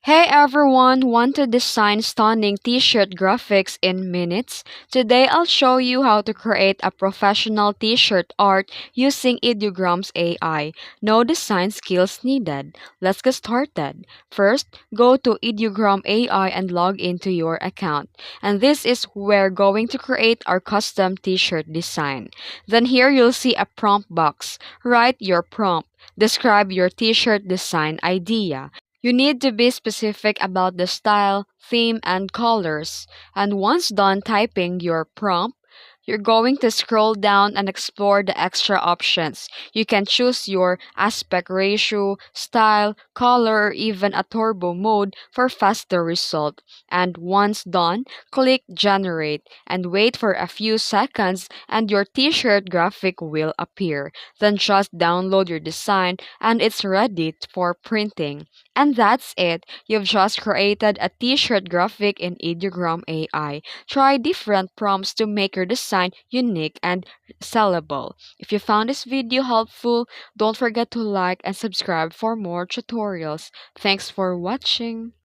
Hey everyone, want to design stunning t-shirt graphics in minutes? Today I'll show you how to create a professional t-shirt art using Ideograms AI. No design skills needed. Let's get started. First, go to Ideogram AI and log into your account. And this is where we're going to create our custom t-shirt design. Then here you'll see a prompt box. Write your prompt. Describe your t-shirt design idea. You need to be specific about the style, theme, and colors. And once done typing your prompt, you're going to scroll down and explore the extra options. You can choose your aspect ratio, style, color, or even a turbo mode for faster result. And once done, click generate and wait for a few seconds and your t-shirt graphic will appear. Then just download your design and it's ready for printing. And that's it. You've just created a t-shirt graphic in Ideogram AI. Try different prompts to make your design unique and sellable. If you found this video helpful, don't forget to like and subscribe for more tutorials. Thanks for watching.